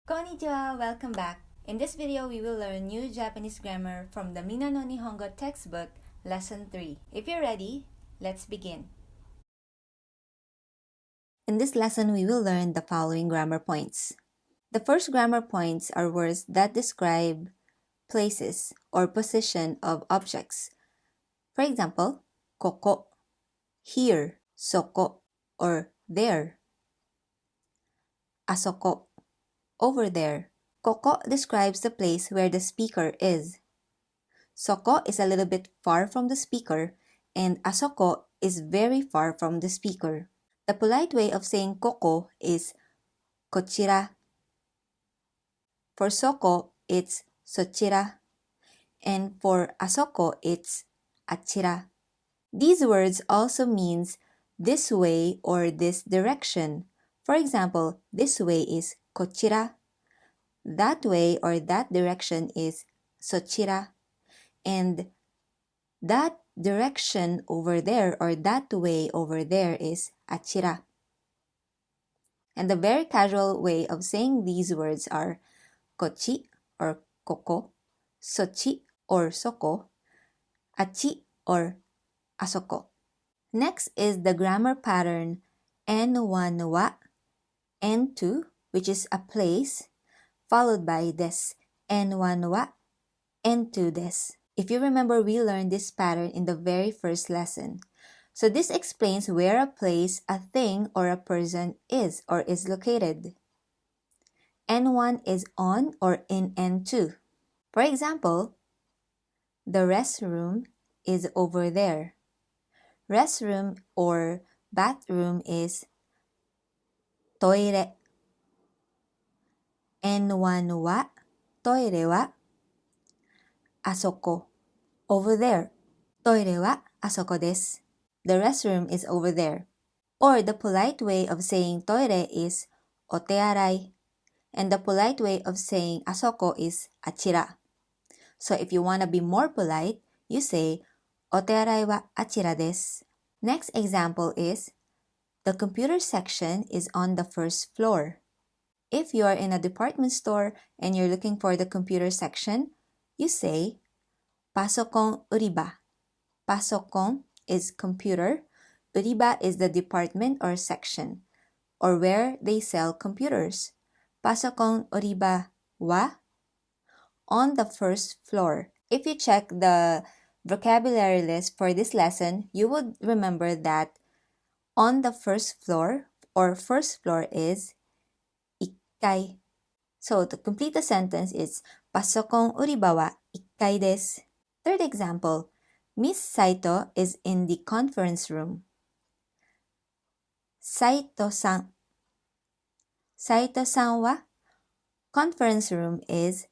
Konnichiwa! Welcome back! In this video, we will learn new Japanese grammar from the Minna no Nihongo textbook, Lesson 3. If you're ready, let's begin. In this lesson, we will learn the following grammar points. The first grammar points are words that describe places or position of objects. For example, koko, here, soko, or there. Asoko, over there. Koko describes the place where the speaker is. Soko is a little bit far from the speaker, and asoko is very far from the speaker. The polite way of saying koko is kochira. For soko, it's sochira. And for asoko, it's achira. These words also means this way or this direction. For example, this way is kochira. That way or that direction is sochira. And that direction over there or that way over there is achira. And the very casual way of saying these words are kochi or koko, sochi or soko, achi or asoko. Next is the grammar pattern N1 wa, N2, which is a place, followed by des, N1 wa, N2 des. If you remember, we learned this pattern in the very first lesson. So this explains where a place, a thing, or a person is or is located. N1 is on or in N2. For example, the restroom is over there. Restroom or bathroom is toire. N1 wa, toire wa, asoko, over there. Toire wa asoko desu. The restroom is over there. Or the polite way of saying toire is otearai. And the polite way of saying asoko is achira. So if you want to be more polite, you say otearai wa achira desu. Next example is the computer section is on the first floor. If you are in a department store and you're looking for the computer section, you say pasokon uriba. Pasokon is computer. Uriba is the department or section or where they sell computers. Pasokon uriba wa on the first floor. If you check the vocabulary list for this lesson, you would remember that on the first floor or first floor is ikkai. So to complete the sentence, it's pasokon uriba wa ikkai desu. Third example, Miss Saito is in the conference room. Saito-san. Saito-san wa conference room is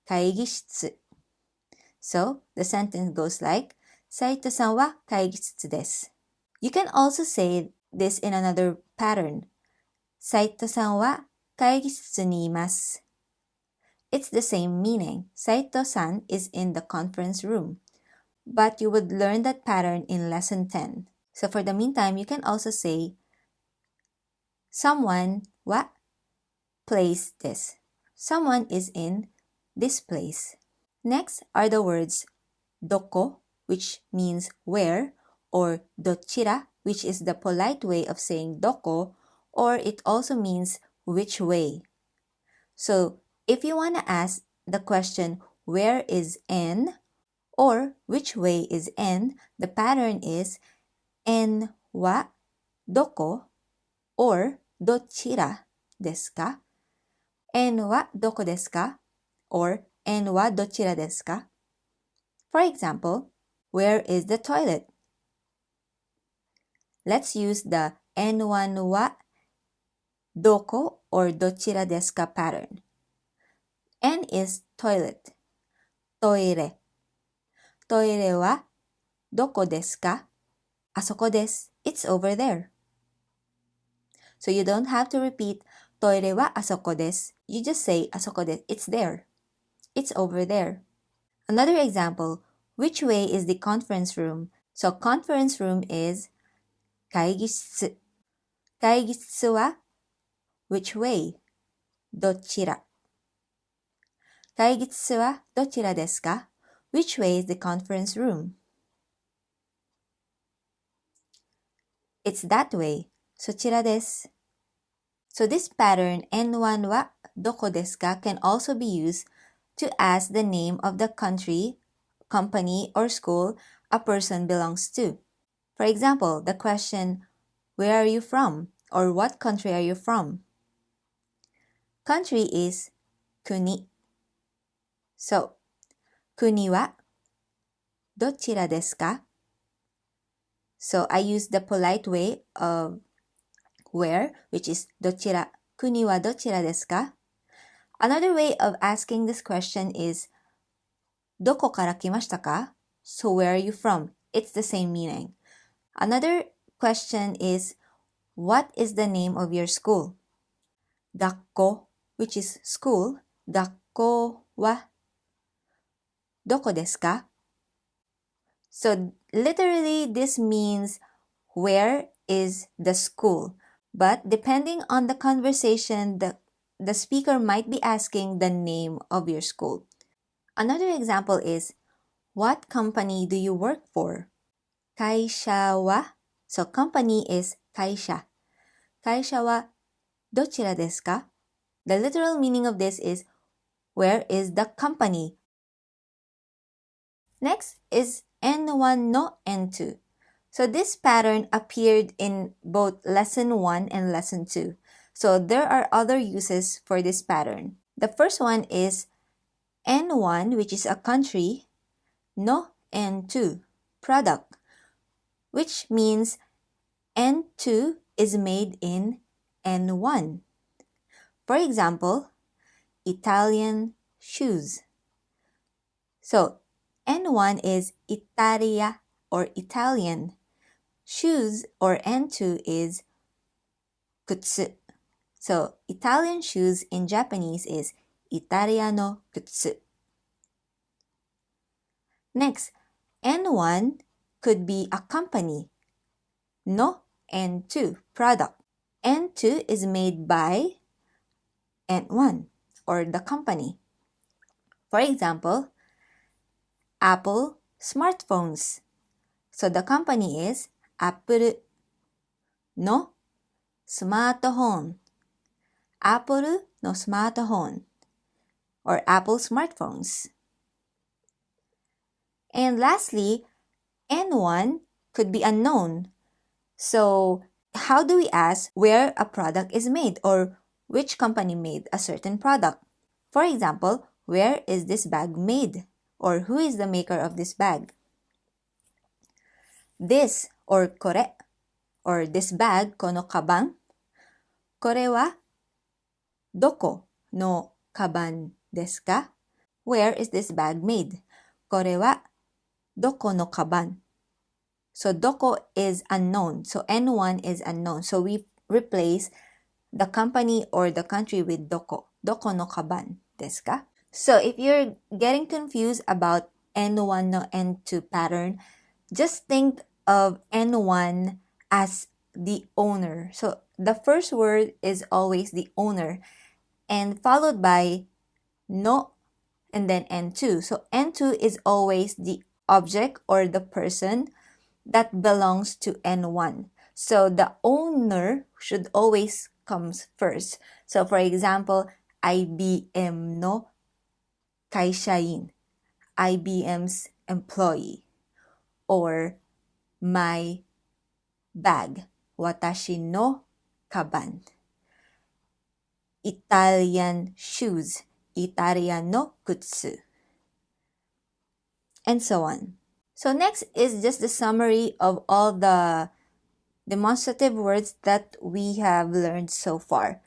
kaigishitsu. So the sentence goes like Saito-san wa kaigishitsu desu. You can also say this in another pattern. Saito-san wa kaigishitsu ni imasu. It's the same meaning. Saito-san is in the conference room. But you would learn that pattern in lesson 10. So for the meantime, you can also say someone wa place this. Someone is in this place. Next are the words doko, which means where, or dochira, which is the polite way of saying doko, or it also means which way. So if you want to ask the question, where is N, or which way is N, the pattern is N wa doko, or dochira desu ka? En wa doko desu ka? Or en wa dochira desu ka? For example, where is the toilet? Let's use the en1 wa doko or dochira desu ka pattern. En is toilet. Toire. Toire wa doko desu ka? Asoko desu. It's over there. So you don't have to repeat toire wa asoko desu. You just say asoko desu. It's there. It's over there. Another example, which way is the conference room? So conference room is kaigishitsu. Kaigishitsu wa which way? Dochira. 会議室はどちらですか? Which way is the conference room? It's that way. そちらです。So this pattern, N1 wa doko desu ka, can also be used to ask the name of the country, company, or school a person belongs to. For example, the question, where are you from? Or what country are you from? Country is kuni. So, kuni wa dochira desu ka? So I use the polite way of where, which is dochira. Kuni wa dochira desu ka? Another way of asking this question is doko kara kimashita ka? So where are you from? It's the same meaning. Another question is what is the name of your school? Gakko, which is school. Gakko wa doko desu ka? So literally this means where is the school? But depending on the conversation, the speaker might be asking the name of your school. Another example is, what company do you work for? Kaisha wa, so company is kaisha. Kaisha wa dochira desu ka? The literal meaning of this is, where is the company? Next is N1 no N2. So this pattern appeared in both lesson 1 and lesson 2. So there are other uses for this pattern. The first one is N1, which is a country, no N2, product, which means N2 is made in N1. For example, Italian shoes. So N1 is Italia or Italian. Shoes or N2 is kutsu. So Italian shoes in Japanese is Italiano kutsu. Next, N1 could be a company. No N2, product. N2 is made by N1 or the company. For example, Apple smartphones. So the company is Apple no smartphone. Apple no smartphone or Apple smartphones. And lastly, N1 could be unknown. So how do we ask where a product is made or which company made a certain product? For example, where is this bag made? Or who is the maker of this bag? This or kore or this bag, kono kaban. Kore wa doko no kaban desu ka? Where is this bag made? Kore wa doko no kaban. So doko is unknown. So N1 is unknown. So we replace the company or the country with doko. Doko no kaban desu ka? So if you're getting confused about N1 no N2 pattern, just think of N1 as the owner. So the first word is always the owner and followed by no and then N2. So N2 is always the object or the person that belongs to N1. So the owner should always comes first. So for example, IBM no kaishain, IBM's employee, or my bag, watashi no kaban. Italian shoes, Italian no kutsu, and so on. So next is just the summary of all the demonstrative words that we have learned so far.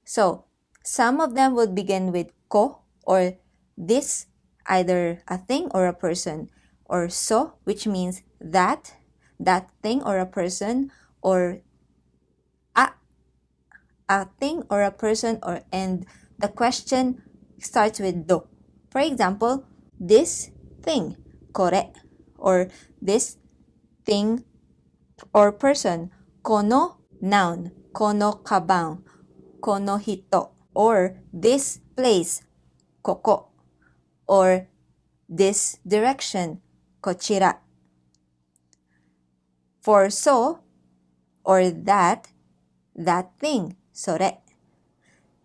So some of them would begin with ko or this, either a thing or a person, or so, which means that thing or a person, or a thing or a person, or and the question starts with do. For example, this thing, kore, or this thing or person, kono noun, kono kaban, kono hito, or this place, koko, or this direction, こちら. For so or that thing, それ.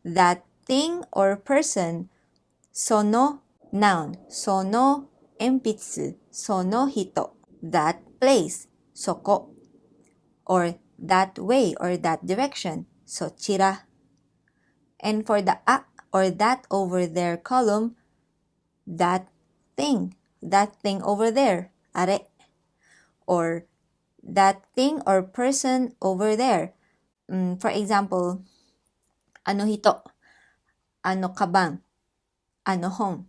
That thing or person, その noun, その鉛筆、その人. That place, そこ. Or that way or that direction, そちら. And for the a or that over there column, that thing over there, あれ. Or that thing or person over there. For example, あの人、あのカバン、あの本、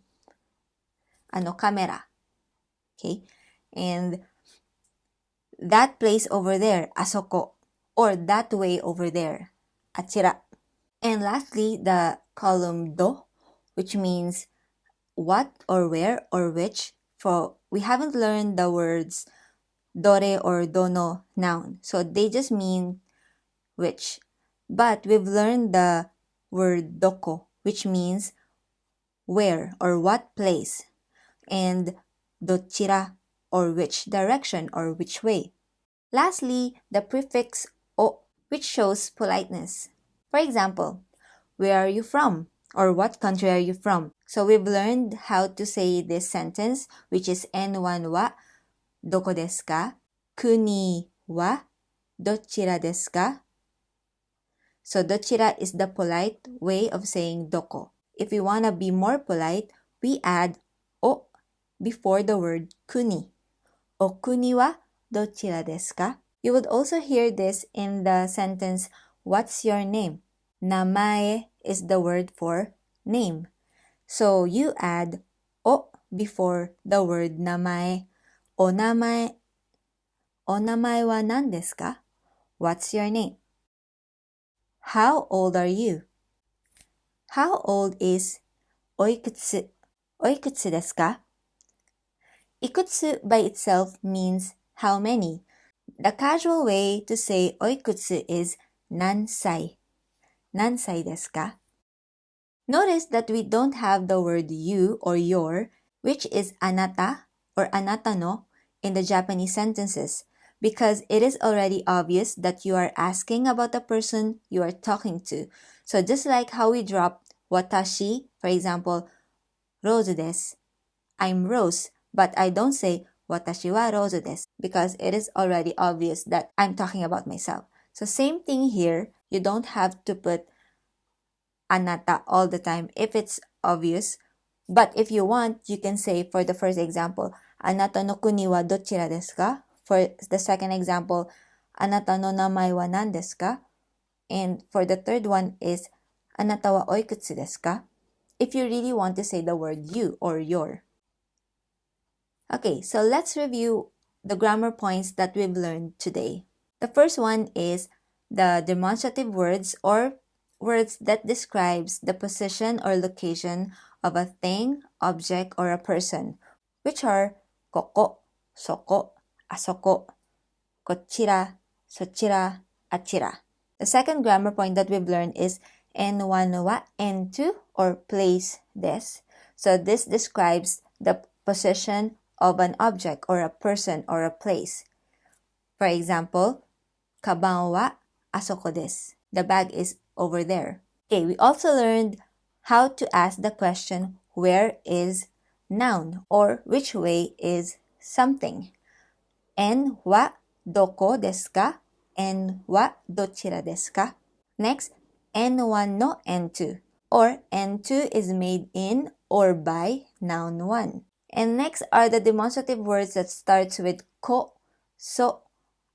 あのカメラ. Okay? And that place over there, あそこ. Or that way over there, あちら. And lastly, the column do, which means what or where or which. For we haven't learned the words dore or dono noun. So they just mean which. But we've learned the word doko, which means where or what place. And dochira or which direction or which way. Lastly, the prefix o, which shows politeness. For example, where are you from? Or what country are you from? So we've learned how to say this sentence, which is N1 wa doko desu ka? Kuni wa dochira desu ka? So dochira is the polite way of saying doko. If we want to be more polite, we add o before the word kuni. O kuni wa dochira desu ka? You would also hear this in the sentence, what's your name? Namae is the word for name. So you add o before the word namae. Onamae wa nan desu ka? What's your name? How old are you? How old is oikutsu? Oikutsu desu ka? Ikutsu by itself means how many. The casual way to say oikutsu is nansai. Nansai desu ka? Notice that we don't have the word you or your, which is anata or anata no in the Japanese sentences, because it is already obvious that you are asking about the person you are talking to. So just like how we drop watashi, for example, Rose desu, I'm Rose, but I don't say watashi wa Rose desu because it is already obvious that I'm talking about myself. So same thing here, you don't have to put anata all the time if it's obvious. But if you want, you can say for the first example, anata no kuni wa dochira desu ka? For the second example, anata no namae wa nan desu ka? And for the third one is, anata wa oikutsu desu ka? If you really want to say the word you or your. Okay, so let's review the grammar points that we've learned today. The first one is the demonstrative words or words that describes the position or location of a thing, object, or a person, which are koko, soko, asoko, kochira, sochira, achira. The second grammar point that we've learned is N1 wa N2 or place des. So this describes the position of an object or a person or a place. For example, kaban wa asoko desu. The bag is over there. Okay, we also learned how to ask the question, where is noun or which way is something. En wa doko desu ka? En wa dochira desu ka? Next, N1 no N2 or N2 is made in or by noun 1. And next are the demonstrative words that starts with ko, so,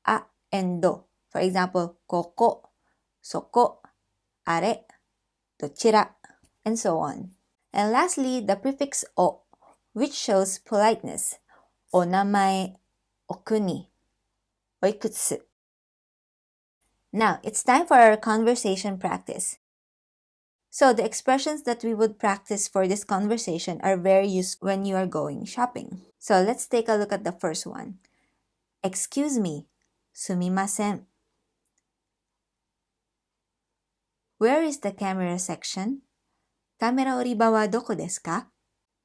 a, and do. For example, koko, soko, are, dochira, and so on. And lastly, the prefix o, which shows politeness. Onamae, okuni, oikutsu. Now, it's time for our conversation practice. So, the expressions that we would practice for this conversation are very useful when you are going shopping. So, let's take a look at the first one. Excuse me, sumimasen. Where is the camera section? Kamera oriba wa doko desu ka?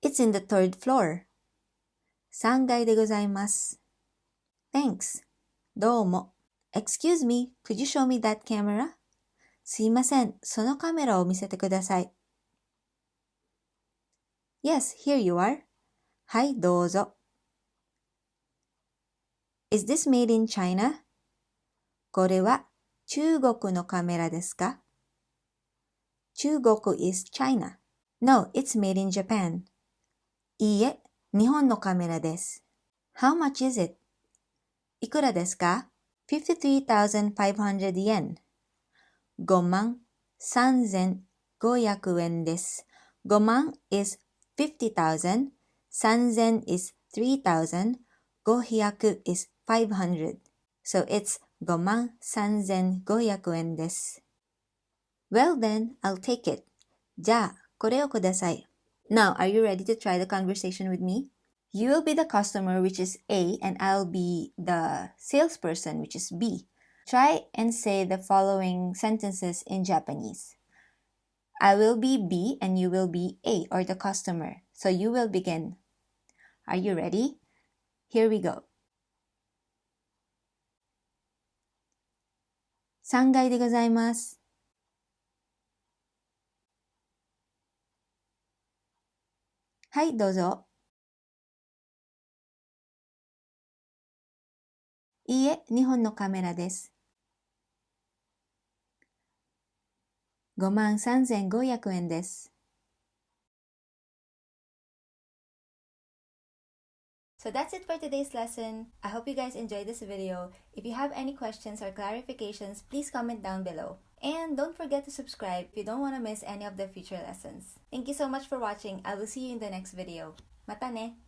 It's in the third floor. 3階でございます。Thanks. どうも。Excuse me, could you show me that camera? すいません、そのカメラを見せてください。Yes, here you are. はい、どうぞ。Is this made in China? これは中国のカメラですか？中国 is China. No, it's made in Japan. いいえ、日本のカメラです。How much is it? いくらですか？ 53,500 yen. 53,500円です。5万 is 50,000, 3000 is 3,000, 500 is 500. So it's 53,500円です。Well then, I'll take it. じゃあ、これをください。Now, are you ready to try the conversation with me? You will be the customer, which is A, and I'll be the salesperson, which is B. Try and say the following sentences in Japanese. I will be B and you will be A, or the customer. So you will begin. Are you ready? Here we go. 3階でございます。はい、どうぞ。いいえ、日本のカメラです。53,500円です。So that's it for today's lesson. I hope you guys enjoyed this video. If you have any questions or clarifications, please comment down below. And don't forget to subscribe if you don't want to miss any of the future lessons. Thank you so much for watching. I will see you in the next video. Mata ne!